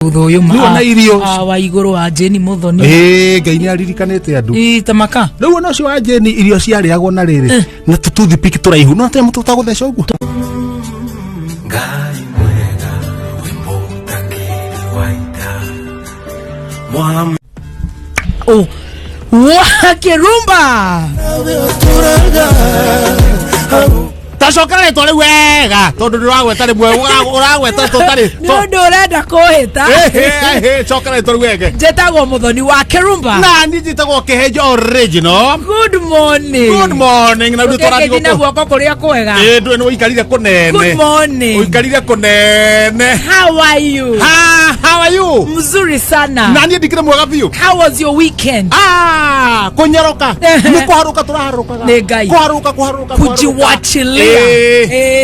Uthoyo ma irio wa iguru wa Jeni Muthoni Ngai ni aririkanite andu tamaka riu ona cio wa Jeni irio ciariagwo na riri na tututhi piki turaihu no temu tutagutheca uguo Ngai mwega wimbo takiri waita wa kirumba tacokera ritwa riu wega tondu ndiragweta rimwe uragweta tutari ndu urenda kuhita cokera ritwa riu wega njitagwo Muthoni wa kirumba na ni njitagwo Kihenjo original. Good morning na ndu twarani guko guoko kuria kwega ndu ni uikarire kunene good morning uikarire kunene how are you mzuri sana na ni ndikire mwega biu how was your weekend kunyaroka ni kuharuka turaharukaga ni Ngai kuharuka kujiwachilia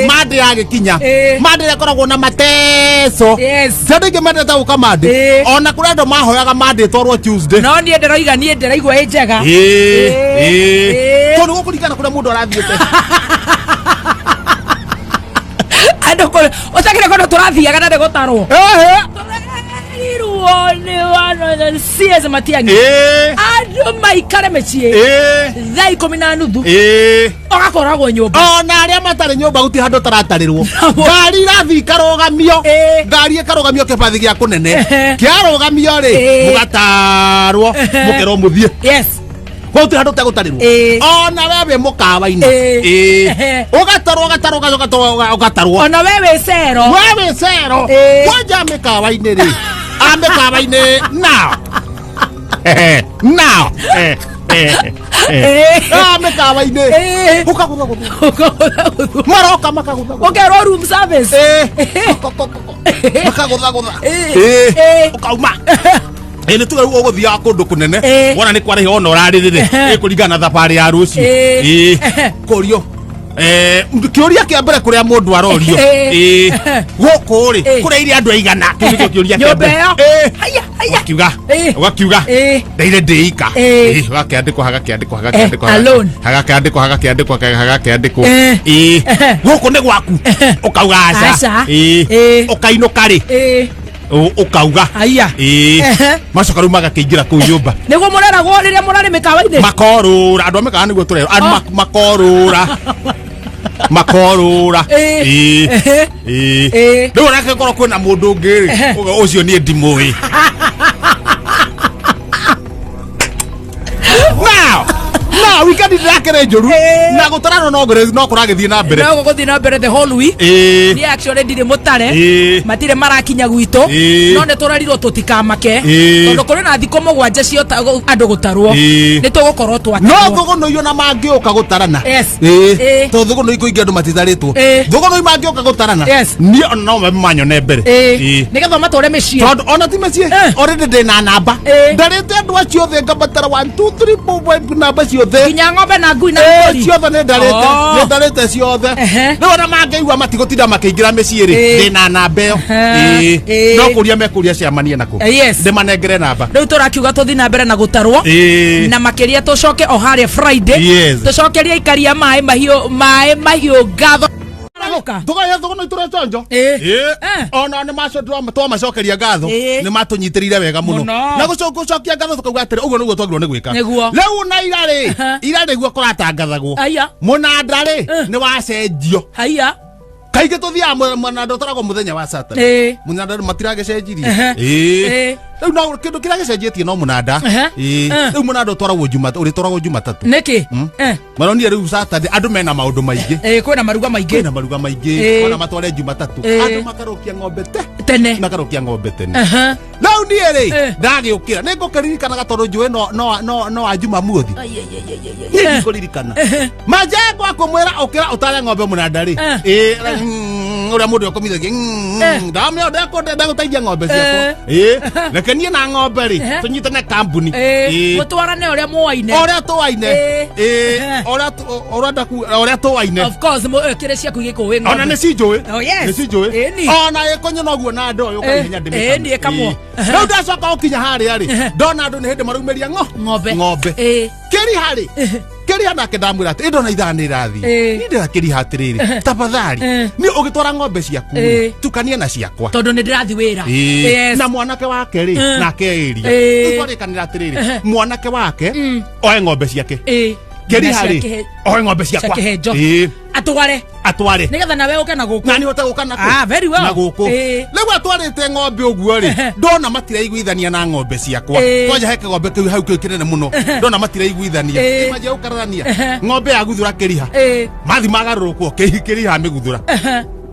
mande yagikinya mande yakoragwo na mateso tandike mande ta uka mande ona kuri andu mahoyaga mande twarwo Tuesday no ni ndiraigua ni ndiraigua njega tondu gukurikana kuria mundu arathiete ando kore utakire kono turathiaga na gutarwo iruone wana CS Matiang'i ando maikare mechie thai 10:30 ogakoragwo nyumba ona aria matari nyumba guti handu taratarirwo ngari irathi karogamio ngari ikarogamio kibathi gia kunene kiarogamio ri mugatarwo mukero muthie yes guti handu tagutarirwo ona wewe mukawa-ini ugatarwo ona wewe cero wanja mikawa-ini ri amikawa-ini now amikawa-ini ukagutha maroka makagutha ukerwo room service makagutha ukauma ni tuga ruo guthia kundu kunene wona ni kwari hona uraririre kuringana na thabari ya rucio kurio kiuria kia mbere kuria mundu arorio guku ri kuria iri andu aigana kiuria kiuria kia mbere ugakiuga ndaire ndiika gakiandikwo hagakiandikwo guku ni gwaku ukauga aca ukainuka ri ukauga macoka riu magakiingira kuu nyumba niguo mureragwo riria murari mikawa-ini makorura andu amikawa niguo turero andu makorura riu nake korwo kwina mundu ungi ri ucio nie ndimui now weekend ndakere njuru na gutarano no kuragithie na mbere no guthie na mbere the whole week ni actually ndire mutare matire marakinya gwitu no ne turarirwo tutikamake tondu kuri na thiko mugwanja cio andu gutarwo ni tugukorwo twakirwo no thuguno iyo na mangiuka gutarana to thuguno iko andu matitaritwo thuguno iyo mangiuka gutarana ni no manyone mbere ni getho matore mecii tondu ona ti mecii already ndina namba ndarite andu acio the ngabatara 1 2 3 4 namba cio kinya ng'ombe na ngui na mburi ciothe ni ndarite ciothe riu ona mangiigua matigutinda makiingira mecii ri ndina namba iyo no kuria mekuria ciamanie nako ndimanengere namba riu turakiuga tuthi na mbere na gutarwo na makiria tucoke o haria Friday tucokeria ikaria mai mahiu gatho thugono itureconjo ona ni macokeria ngatho ni matunyitirire wega muno na gucokia ngatho tukauga atiri uguo niguo twagirwo ni gwika riu na irari guo kuratangathagwo munanda ri ni wacenjio kaige tuthia munanda utaragwo muthenya wa Saturday munanda matiragecenjirie riu no kindu kiragecenjetie no munanda riu munanda utwaragwo Jumatatu niki maronie riu Saturday andu mena maundu maingi kwina maruga maingi ona matware Jumatatu andu makarokia ng'ombe tene riu nie ri ndagiukira ni ngukiririkanaga tondu njui no a Jumamothi ni nguririkana majengo akumwira ukira utare ng'ombe munanda ri uria mundu akomithagia ndamio ndagutaithia ng'ombe ciakwa reke nie na ng'ombe ri tunyitane kambuni mutwarane uria muwaine uria tuwaine of course kire ciaku gikuwi ona ni cinjui ona ikonyo noguo na ndo yo kahinya ndimi ni kamwo riu ndacoka ukinya haria ri ndona andu ni hindi maraumeria ng'ombe kiri hari Keria nake ndamwira ati ndo na ithani rathi ni ndirakiriha atiriri tafadhali ni ugitwara ng'ombe ciaku tukanie na ciakwa tondu ni ndirathi wira na mwanake wake ri nake iria twarikanira atiriri mwanake wake oe ng'ombe ciake Keria ri oe ng'ombe ciakwa atware nigetha nawe uke na guku na ni hote guka na very well na guku lewa atwarite ng'ombe uguo ri ndona matiraiguithania na ng'ombe ciakwa twaja heke ng'ombe kiu hau kinene muno ndona matiraiguithania imaje ukarania ng'ombe yaguthura Keria mathi magarurukwo Keria amiguthura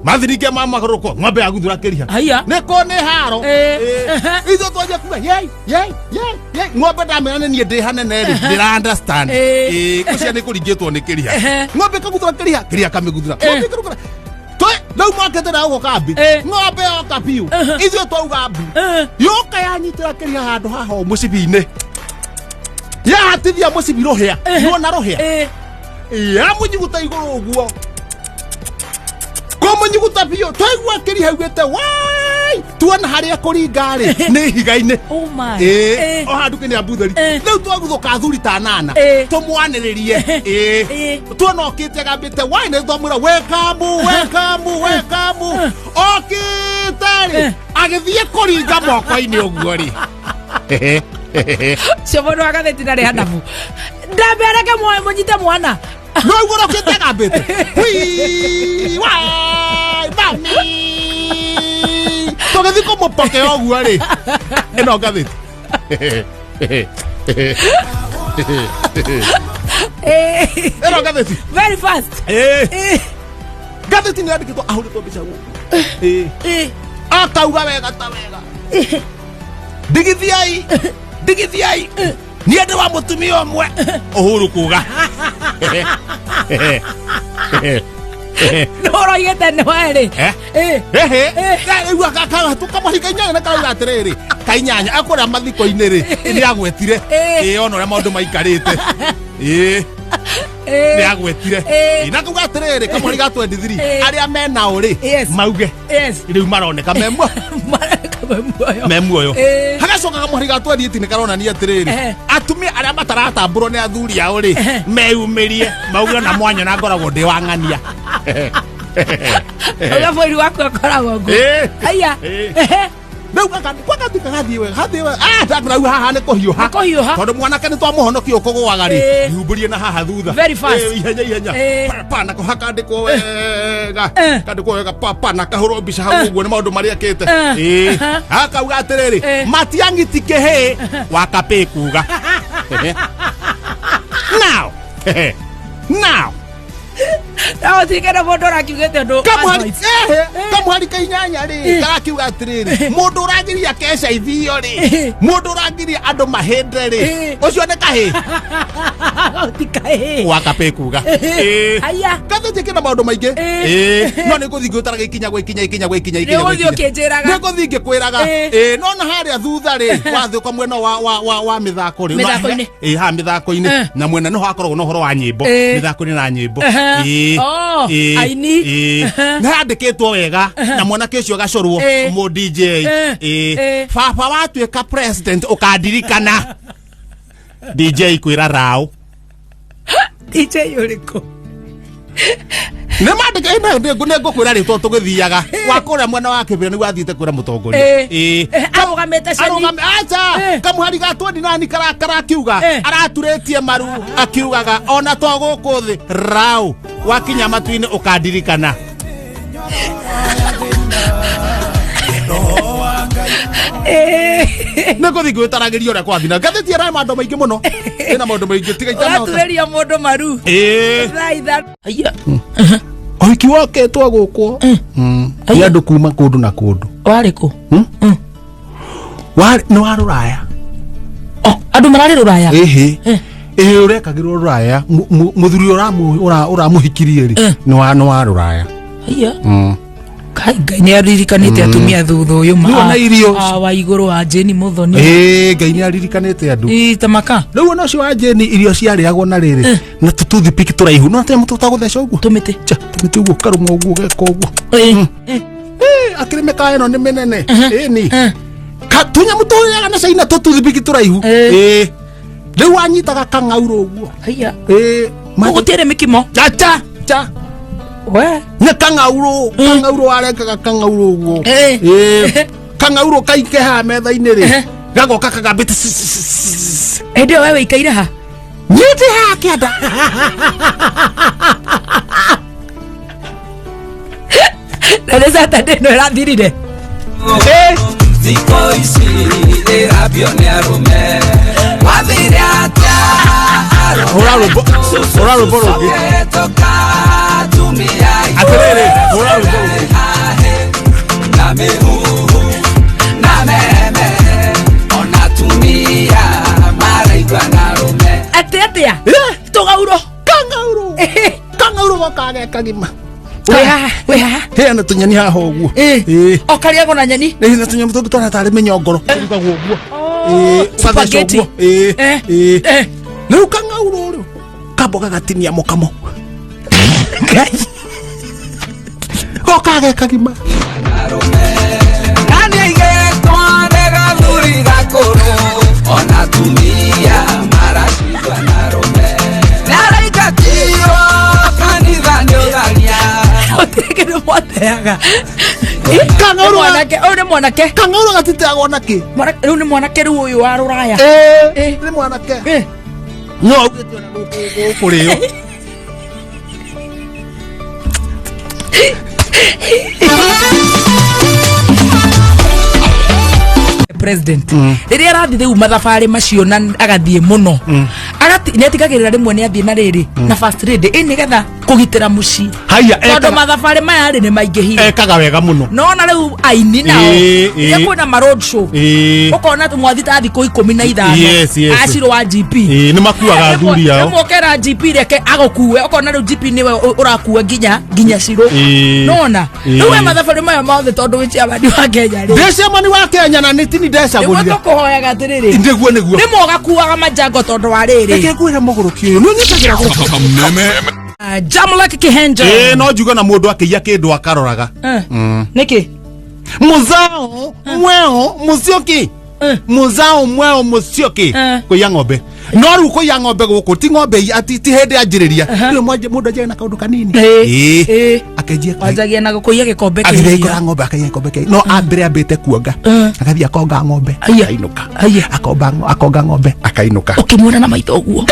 mathi nike magarurukwo ng'ombe yaguthura Keria niko ni haro izo twaje kuga yey ng'ombe ndamena ni ndi hanene ri ndira understand kucia ni kuringitwo ni Keria ng'ombe kaguthura Keria kamiguthura ng'ombe kurukura Lau makete na ugo kambi ng'ombe yoka piu izo twauga mbu yoka yanyitira Keria handu haho mucibi-ini yahatithia mucibi ruhia nuona ruhia ya munyiguta iguru uguo ko munyiguta piu twaigua Keria haugite wai tuona haria kuringa ri ni higa-ini oh my o handu kini ambutheri riu twaguthuka thuri ta 8 tumwaniririe tuona okite gambite wai ni thomwira wekamu okite agithie kuringa moko-ini uguo ri Shobono agatheti na rehanabu ndambereke moyo munyite mwana no iguru okite gambite wai mami togethi kumupoke oguo ri ino gatheti ino gatheti very fast gatheti ni andikitwo ahuritwo mbica guku akauga wega ta wega ndigithiai ni andu wa mutumia omwe Uhuru kuga Noro igete ni wari igua kaka tukamahikainyanya na kauga atiriri kainyanya akuria mathiko-ini ri ni agwetire ona uria maundu maikarite ni agwetire na kuga atiriri kamuri ga 23 aria mena uri mauge riu maroneka memuoyo hagacoka kamuri ga 28 ni karona ni atiriri atumia aria mataratambũrwo ni athuri ao ri meyumirie mauge na mwanya na ngoragwo ndi wa ng'ania Oga foi wako akoragwo ngo aya Nau kwakathika gathie wega ndakurau haha ni kuhiuha tondu mwanake ni twamuhonokia ukugwaga ri ihumburie na haha thutha very fast ihenya pana kuhaka ndiko wega kandiko wega papa na kahuro mbica hau uguo ni maundu maria akite akauga atiriri matiangitikehe wakape kuga now Nao tikena mundu rakiugite ndu kamuhari kainyanya ri garakiuga atiriri mundu uragiria keca ithio ri mundu uragiria andu mahindre ri ucio ni kahi tikahi wakape kuga aya gathete kina maundu maingi no ni guthi ngutara gikinya gwikinya ni guthi ukijiraga ni guthi ngikwiraga no na haria thutha ri wathuka mwena wa mithako ri ha mithako-ini na mwena no hakoragwo no horo wa nyimbo mithako-ini na nyimbo aini na andikitwo wega na mwanake ucio gacorwo mu DJ baba watuika president ukandirikana DJ kwira rao DJ uriko ne mandike ina ngukwira ritwo tugithiaga wakuria mwana wa kibira ni wathiite kwira mutongoria arugamite ceni acha kamuhari ga 29 karakara akiuga araturitie maru akiugaga ona to guku thi rao wakinya matu-ini ukandirikana niko thigwitaragiria uria kwathina gatheti ara maundu maingi muno ina maundu maingi tigaitana atureria mundu maru raitha aya oiki waketwo gukwo ni andu kuma kundu na kundu wariku ni wa Ruraya andu marari Ruraya urekagirwo Ruraya muthuri uramuhikirie ri ni wa Ruraya aya Ngai ni aririkanite atumia thuthu uyu wa iguru wa Jeni Muthoni Ngai ni aririkanite andu tamaka riu no cio wa Jeni irio ciariagwo na riri na tututhi piki turaihu no te mutu tagutheca uguo tumite tumite uguo karumwa uguo geka uguo akirimeka eno ni menene ni katunya mutu yaga na caina tututhi piki turaihu Riu anyitaga kangauro uguo. Haya. Mugutere mikimo. Acha. We. Ni kangauro arengaga kangauro uguo. Kangauro kaikeha metha-inĩ rĩ. Gagoka kagambĩte. Ndio wewe ikaire ha. Nyiti ha kianda. Nĩ Saturday no ĩrathirire. Thikũ ici ĩrambio nĩ arũme. Wathire atĩa Hũra rwĩmbo rũngĩ. Atĩrĩrĩ, hũra rwĩmbo rũngĩ. Na mĩhuhu na meme ona tumia maraigua na arũme. Atĩa tũgauro. Kangauro gokaga kagima. We ha. Hena tunyeni haha ũguo. Okaria gona nyeni. Hena tunyeni tũngĩ twana tarĩ mĩnyongoro. Tũrugagwo ũguo. Spaghetti. Rĩu kangauro rĩu kamba gagatinia mũkamo. Gokaga kagima. Nani aigetwo nĩ gathuri gakũrũ ona tumia maracindwa na arũme. Nĩaraingatirwo kanitha nĩ ũtharia. Otegere mwateaga. Kangauro nĩ mwanake. Kangauro gatiteagwo nake. Rĩu nĩ mwanake rĩu ũyũ wa rũraya. Nĩ mwanake. No augĩte ona gũkũ rĩo. President riria arathi riu mathabarĩ macio na agathie muno netigagĩrĩra rĩmwe nĩ athie na rĩrĩ na first lady nigetha kũgitĩra mũciĩ. Haya tondũ mathabarĩ maya nĩ maingĩhire. Ekaga wega muno. Nona rĩu aini nao rĩrĩa kwĩna ma road show ũkona mwathi ta thikũ 15 acirwo wa GP nĩ makuaga athuri ao. Mũkera GP reke agũkue ũkona rĩu GP nĩwe ũrakua nginya ciro. Nona rĩu mathabarĩ maya mothe tondũ wĩ ciamani wa Kenya rĩ. Ndĩ ciamani wa Kenya na nĩ tini ndecagũrire. Nĩguo tũkũhoyaga atĩrĩrĩ. Nĩguo. Nĩ mogakuaga majango tondũ wa rĩrĩ. Reke ngwĩre mũgũrũki ũyũ nĩ ũnyitagĩra gũkũ. Jamlek Kihenjo. No njuga na mũndũ akĩiya kĩndũ akaroraga. Nĩkĩ? Muzao mweo Musyoki. Muzao mweo Musyoki. Kũiya ng'ombe. No rĩu kũiya ng'ombe gũkũ ti ng'ombe ti hĩndĩ anjĩrĩria. Rĩu mũndũ ajaga na kaũndũ kanini. Ajagia na gũkũiya gĩkombe kĩrĩa. Agĩrĩkora ng'ombe akaiya gĩkombe kĩrĩa. No ambĩte kuonga. Agathiĩ akonga ng'ombe. Akainuka. Akonga ng'ombe. Akainuka. Ũkĩmuona na maitho ũguo.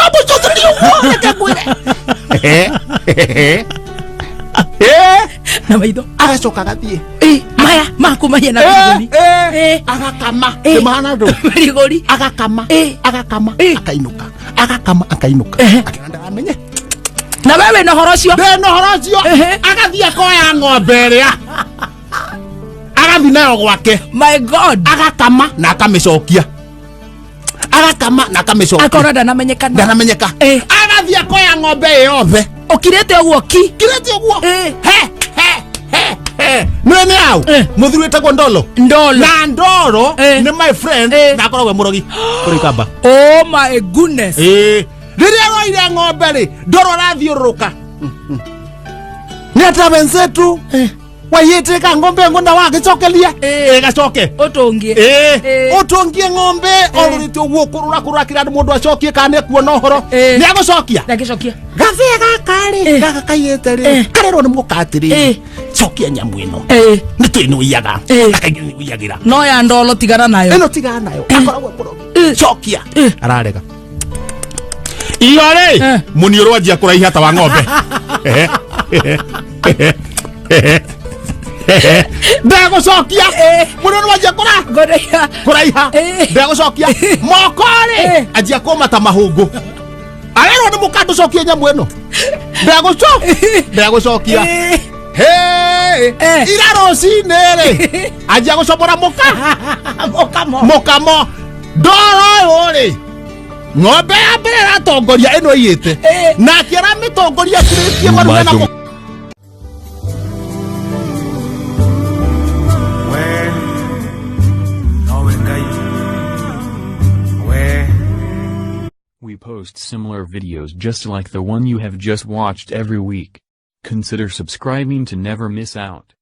Na maitho agacoka agathiĩ maya makumania na rigori agakama mahana ndo rigori agakama akainuka akainuka akĩenda amenye na wewe no horocio agathiĩ akoya ng'ombe ĩrĩa agathi nayo gwake. My God. Agakama na akamĩcokia akona ndanamenyeka agathi akoya ng'ombe yothe okirete ũguo nene au muthuri wetagwo Ndolo na Ndolo ni my friend na akoragwo mũrogi kũrĩ kamba. Oh my goodness. Rĩrĩa roire ng'ombe rĩ Ndolo arathiũrũrũka nĩ ata wenzetu wayitĩka ng'ombe ngunda wagĩcokelia gacoke ũtũngie ng'ombe orũrĩte ũguo kũrũra kĩrĩa mũndũ acokie kana kuona ũhoro nĩ agũcokia gathĩa gaka-rĩ gaka kaiyĩte rĩ karerwo nĩ mũkatĩrĩ cokia nyamũ ĩno nĩ twĩ nĩũiyaga akaingĩ nĩũiyagĩra no ya Ndolo tigana nayo ĩno tigana nayo akoragwo mũrogi cokia ararega iyo rĩ mũniũrũ anjia kũraiha ta wa ng'ombe ndagũcokia mũno wanjia kũraiha ndagũcokia moko-rĩ anjia kũmata mahũngũ arerwo nĩ mũkandũcokia nyamũ ĩno ndagũcokia ira rũcinĩ-rĩ anjia gũcomora mũkamo Ndolo ũyũ-rĩ ng'ombe ya mbere ĩratongoria ĩno ĩiyĩte nake aramĩtongoria turĩtie marume na We post similar videos just like the one you have just watched every week. Consider subscribing to never miss out.